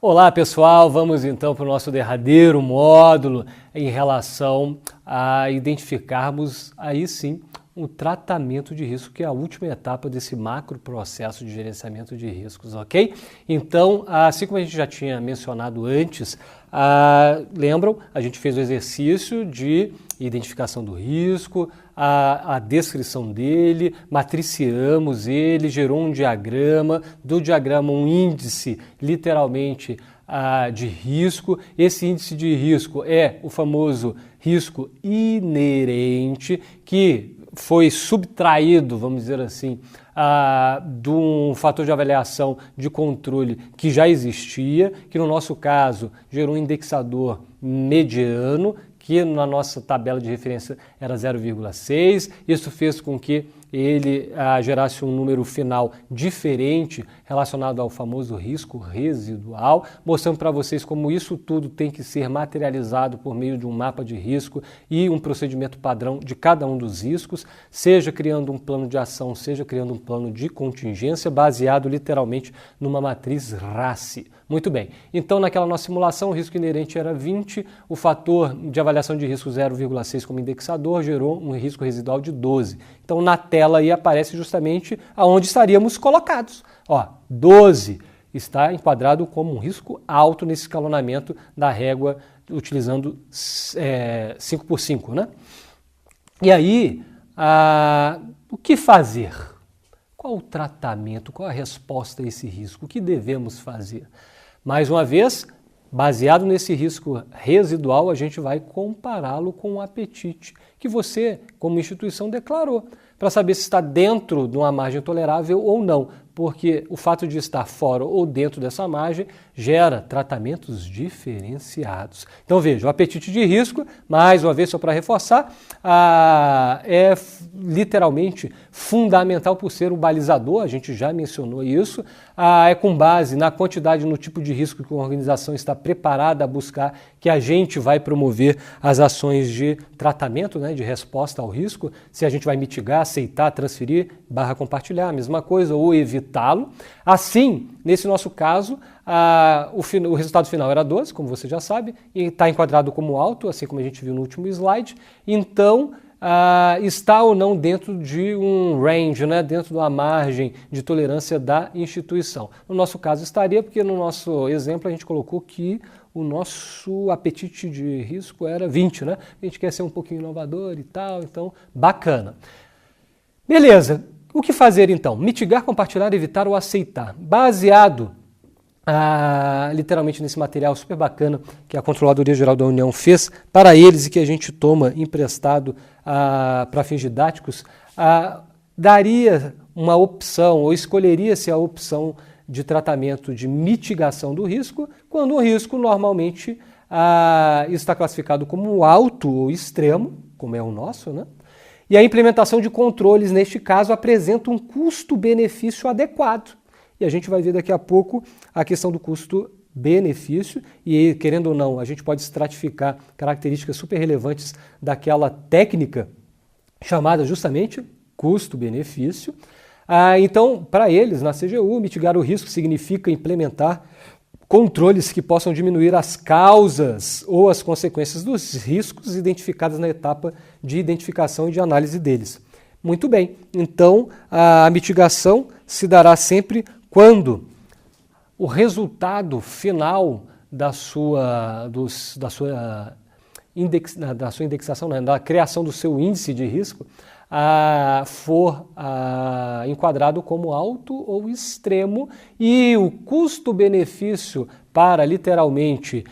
Olá pessoal, vamos então para o nosso derradeiro módulo em relação a identificarmos aí sim um tratamento de risco, que é a última etapa desse macro processo de gerenciamento de riscos, ok? Então, assim como a gente já tinha mencionado antes, lembram? A gente fez o exercício de identificação do risco, a descrição dele, matriciamos ele, gerou um diagrama, do diagrama um índice, literalmente, de risco. Esse índice de risco é o famoso risco inerente, que foi subtraído, vamos dizer assim, de um fator de avaliação de controle que já existia, que no nosso caso gerou um indexador mediano, que na nossa tabela de referência era 0,6. Isso fez com que ele gerasse um número final diferente relacionado ao famoso risco residual, mostrando para vocês como isso tudo tem que ser materializado por meio de um mapa de risco e um procedimento padrão de cada um dos riscos, seja criando um plano de ação, seja criando um plano de contingência, baseado literalmente numa matriz RACI. Muito bem, então naquela nossa simulação o risco inerente era 20, o fator de avaliação de risco 0,6 como indexador gerou um risco residual de 12. Então na tela aí aparece justamente aonde estaríamos colocados. 12 está enquadrado como um risco alto nesse escalonamento da régua utilizando 5x5, né? E aí, o que fazer? Qual o tratamento? Qual a resposta a esse risco? O que devemos fazer? Mais uma vez, baseado nesse risco residual, a gente vai compará-lo com o apetite que você, como instituição, declarou, para saber se está dentro de uma margem tolerável ou não, porque o fato de estar fora ou dentro dessa margem gera tratamentos diferenciados. Então veja, o apetite de risco, mais uma vez só para reforçar, é literalmente fundamental por ser o balizador, a gente já mencionou isso, é com base na quantidade, no tipo de risco que uma organização está preparada a buscar, que a gente vai promover as ações de tratamento, né, de resposta ao risco, se a gente vai mitigar, aceitar, transferir, compartilhar, a mesma coisa, ou evitá-lo. Assim, nesse nosso caso, o resultado final era 12, como você já sabe, e está enquadrado como alto, assim como a gente viu no último slide. Então, está ou não dentro de um range, né, dentro de uma margem de tolerância da instituição. No nosso caso estaria, porque no nosso exemplo a gente colocou que o nosso apetite de risco era 20, né? A gente quer ser um pouquinho inovador e tal, então bacana. Beleza, o que fazer então? Mitigar, compartilhar, evitar ou aceitar. Baseado literalmente nesse material super bacana que a Controladoria Geral da União fez para eles e que a gente toma emprestado para fins didáticos, daria uma opção ou escolheria-se a opção de tratamento de mitigação do risco, quando o risco normalmente está classificado como alto ou extremo, como é o nosso, né? E a implementação de controles, neste caso, apresenta um custo-benefício adequado. E a gente vai ver daqui a pouco a questão do custo-benefício e, querendo ou não, a gente pode estratificar características super relevantes daquela técnica chamada justamente custo-benefício. Então, para eles, na CGU, mitigar o risco significa implementar controles que possam diminuir as causas ou as consequências dos riscos identificados na etapa de identificação e de análise deles. Muito bem, então a mitigação se dará sempre quando o resultado final da sua indexação, né, da criação do seu índice de risco, for enquadrado como alto ou extremo e o custo-benefício para literalmente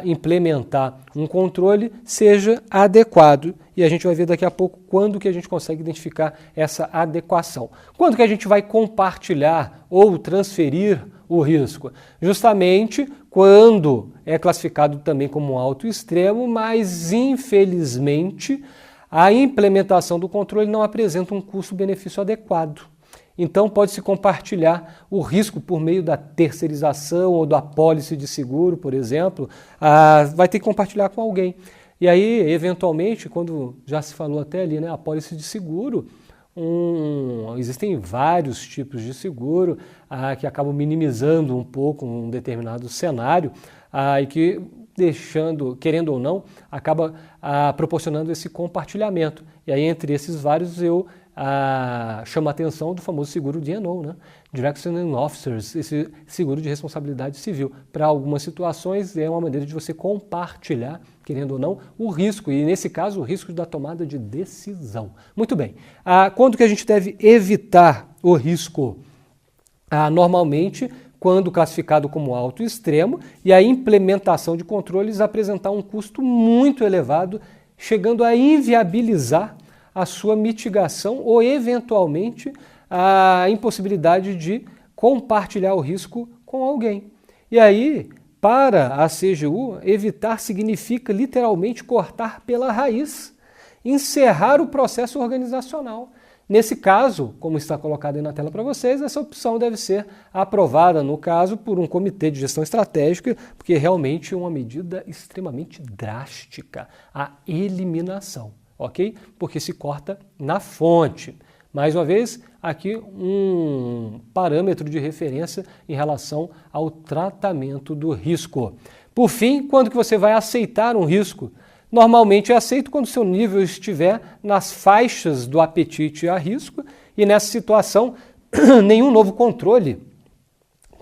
implementar um controle seja adequado. E a gente vai ver daqui a pouco quando que a gente consegue identificar essa adequação. Quando que a gente vai compartilhar ou transferir o risco? Justamente quando é classificado também como alto extremo, mas infelizmente a implementação do controle não apresenta um custo-benefício adequado. Então pode-se compartilhar o risco por meio da terceirização ou da apólice de seguro, por exemplo, vai ter que compartilhar com alguém. E aí, eventualmente, quando já se falou até ali, né, a apólice de seguro, existem vários tipos de seguro que acabam minimizando um pouco um determinado cenário e que querendo ou não, acaba proporcionando esse compartilhamento. E aí, entre esses vários, eu chamo a atenção do famoso seguro D&O, né? Directors and Officers, esse seguro de responsabilidade civil. Para algumas situações, é uma maneira de você compartilhar, querendo ou não, o risco, e nesse caso, o risco da tomada de decisão. Muito bem. Quando que a gente deve evitar o risco? Normalmente, quando classificado como alto extremo, e a implementação de controles apresentar um custo muito elevado, chegando a inviabilizar a sua mitigação ou, eventualmente, a impossibilidade de compartilhar o risco com alguém. E aí, para a CGU, evitar significa literalmente cortar pela raiz, encerrar o processo organizacional. Nesse caso, como está colocado aí na tela para vocês, essa opção deve ser aprovada, no caso, por um comitê de gestão estratégica, porque realmente é uma medida extremamente drástica, a eliminação, ok? Porque se corta na fonte. Mais uma vez, aqui um parâmetro de referência em relação ao tratamento do risco. Por fim, quando que você vai aceitar um risco? Normalmente é aceito quando seu nível estiver nas faixas do apetite a risco e nessa situação nenhum novo controle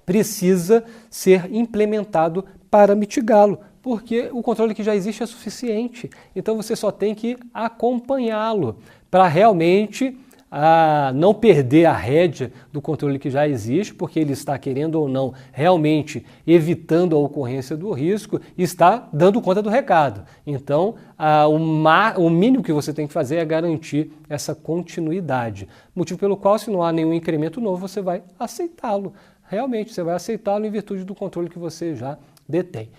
precisa ser implementado para mitigá-lo, porque o controle que já existe é suficiente. Então você só tem que acompanhá-lo para realmente não perder a rédea do controle que já existe, porque ele está, querendo ou não, realmente evitando a ocorrência do risco e está dando conta do recado. Então, o mínimo que você tem que fazer é garantir essa continuidade. Motivo pelo qual, se não há nenhum incremento novo, você vai aceitá-lo. Realmente, você vai aceitá-lo em virtude do controle que você já detém.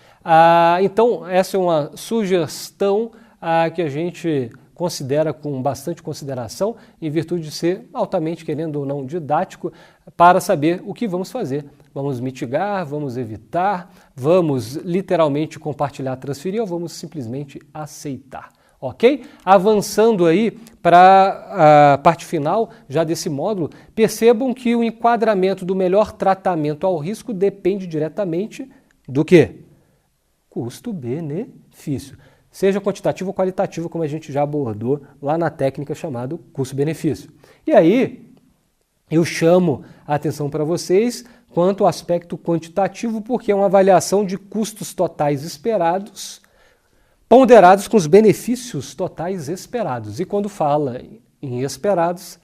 Então, essa é uma sugestão que a gente considera com bastante consideração, em virtude de ser altamente, querendo ou não, didático, para saber o que vamos fazer. Vamos mitigar, vamos evitar, vamos literalmente compartilhar, transferir ou vamos simplesmente aceitar. Ok? Avançando aí para a parte final já desse módulo, percebam que o enquadramento do melhor tratamento ao risco depende diretamente do quê? Custo-benefício. Seja quantitativo ou qualitativo, como a gente já abordou lá na técnica chamada custo-benefício. E aí, eu chamo a atenção para vocês quanto ao aspecto quantitativo, porque é uma avaliação de custos totais esperados, ponderados com os benefícios totais esperados. E quando fala em esperados,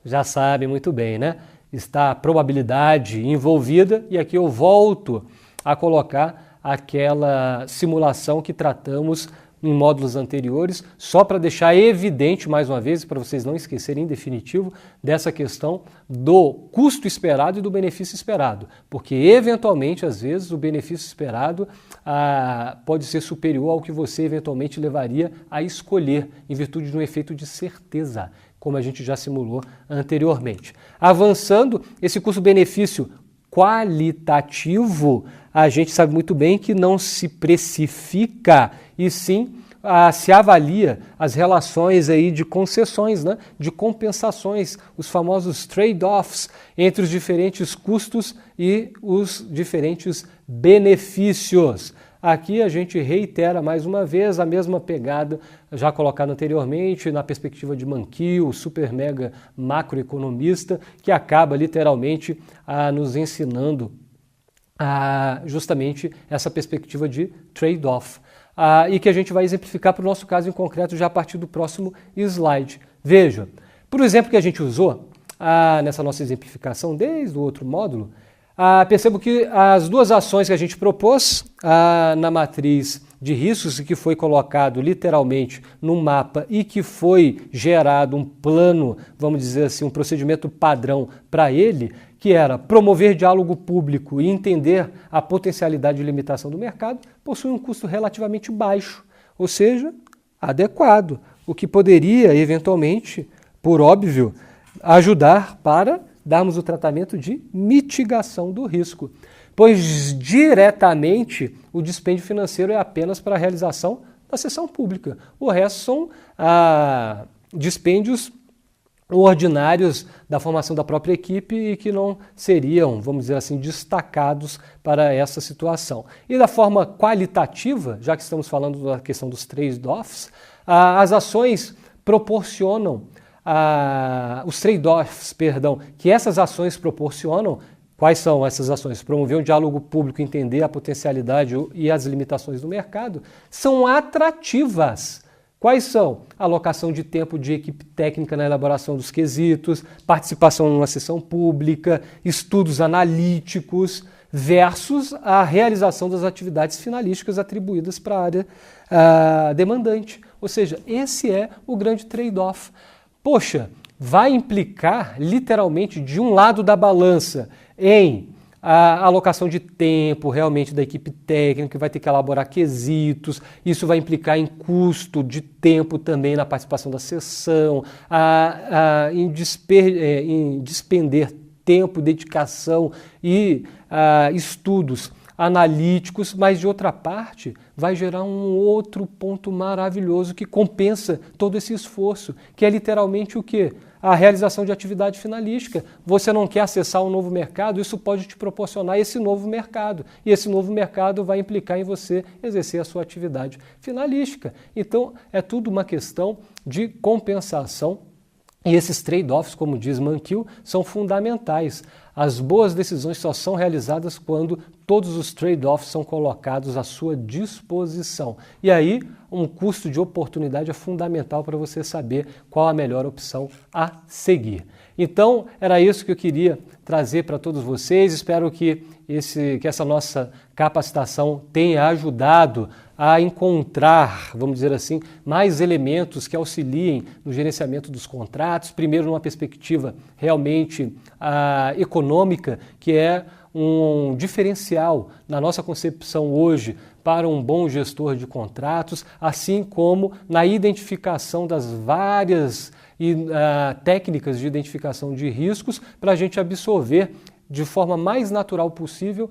já sabe muito bem, né? Está a probabilidade envolvida, e aqui eu volto a colocar aquela simulação que tratamos em módulos anteriores, só para deixar evidente mais uma vez, para vocês não esquecerem em definitivo, dessa questão do custo esperado e do benefício esperado, porque eventualmente, às vezes, o benefício esperado pode ser superior ao que você eventualmente levaria a escolher, em virtude de um efeito de certeza, como a gente já simulou anteriormente. Avançando, esse custo-benefício qualitativo, a gente sabe muito bem que não se precifica, e sim se avalia as relações aí de concessões, né, de compensações, os famosos trade-offs entre os diferentes custos e os diferentes benefícios. Aqui a gente reitera mais uma vez a mesma pegada já colocada anteriormente na perspectiva de Mankiw, o super mega macroeconomista, que acaba literalmente nos ensinando justamente essa perspectiva de trade-off. E que a gente vai exemplificar para o nosso caso em concreto já a partir do próximo slide. Veja, por exemplo que a gente usou nessa nossa exemplificação desde o outro módulo, percebo que as duas ações que a gente propôs na matriz de riscos, que foi colocado literalmente num mapa e que foi gerado um plano, vamos dizer assim, um procedimento padrão para ele, que era promover diálogo público e entender a potencialidade de limitação do mercado, possui um custo relativamente baixo, ou seja, adequado, o que poderia, eventualmente, por óbvio, ajudar para darmos o tratamento de mitigação do risco, pois diretamente o dispêndio financeiro é apenas para a realização da sessão pública. O resto são dispêndios ordinários da formação da própria equipe e que não seriam, vamos dizer assim, destacados para essa situação. E da forma qualitativa, já que estamos falando da questão dos trade-offs, as ações proporcionam, os trade-offs, perdão, que essas ações proporcionam. Quais são essas ações? Promover um diálogo público, entender a potencialidade e as limitações do mercado, são atrativas. Quais são? Alocação de tempo de equipe técnica na elaboração dos quesitos, participação numa sessão pública, estudos analíticos, versus a realização das atividades finalísticas atribuídas para a área demandante. Ou seja, esse é o grande trade-off. Poxa, vai implicar literalmente de um lado da balança em a alocação de tempo realmente da equipe técnica, que vai ter que elaborar quesitos, isso vai implicar em custo de tempo também na participação da sessão, em despender tempo, dedicação e estudos analíticos, mas de outra parte vai gerar um outro ponto maravilhoso que compensa todo esse esforço, que é literalmente o quê? A realização de atividade finalística. Você não quer acessar um novo mercado, isso pode te proporcionar esse novo mercado. E esse novo mercado vai implicar em você exercer a sua atividade finalística. Então, é tudo uma questão de compensação. E esses trade-offs, como diz Mankiw, são fundamentais. As boas decisões só são realizadas quando todos os trade-offs são colocados à sua disposição. E aí, um custo de oportunidade é fundamental para você saber qual a melhor opção a seguir. Então, era isso que eu queria trazer para todos vocês. Espero que essa nossa capacitação tenha ajudado a encontrar, vamos dizer assim, mais elementos que auxiliem no gerenciamento dos contratos, primeiro numa perspectiva realmente econômica, que é um diferencial na nossa concepção hoje para um bom gestor de contratos, assim como na identificação das várias técnicas de identificação de riscos para a gente absorver de forma mais natural possível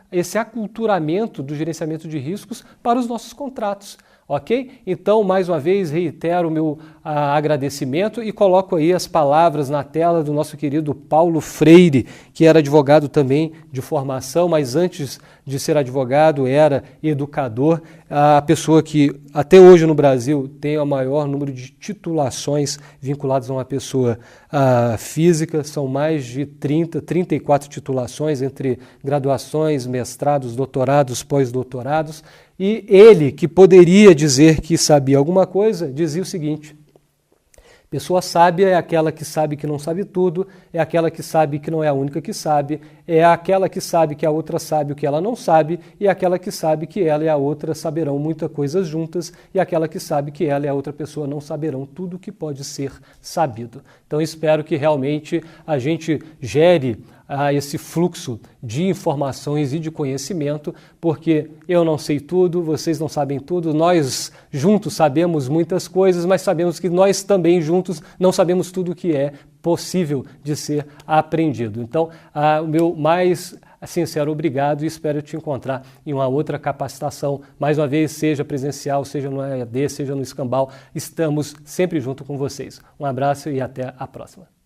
esse aculturamento do gerenciamento de riscos para os nossos contratos. Ok? Então, mais uma vez, reitero o meu agradecimento e coloco aí as palavras na tela do nosso querido Paulo Freire, que era advogado também de formação, mas antes de ser advogado era educador, a pessoa que até hoje no Brasil tem o maior número de titulações vinculadas a uma pessoa física, são mais de 34 titulações entre graduações, mestrados, doutorados, pós-doutorados. E ele, que poderia dizer que sabia alguma coisa, dizia o seguinte: pessoa sábia é aquela que sabe que não sabe tudo, é aquela que sabe que não é a única que sabe, é aquela que sabe que a outra sabe o que ela não sabe, e aquela que sabe que ela e a outra saberão muita coisa juntas, e aquela que sabe que ela e a outra pessoa não saberão tudo o que pode ser sabido. Então espero que realmente a gente gere esse fluxo de informações e de conhecimento, porque eu não sei tudo, vocês não sabem tudo, nós juntos sabemos muitas coisas, mas sabemos que nós também juntos não sabemos tudo o que é possível de ser aprendido. Então, o meu mais sincero obrigado e espero te encontrar em uma outra capacitação, mais uma vez, seja presencial, seja no EAD, seja no Escambau, estamos sempre junto com vocês. Um abraço e até a próxima.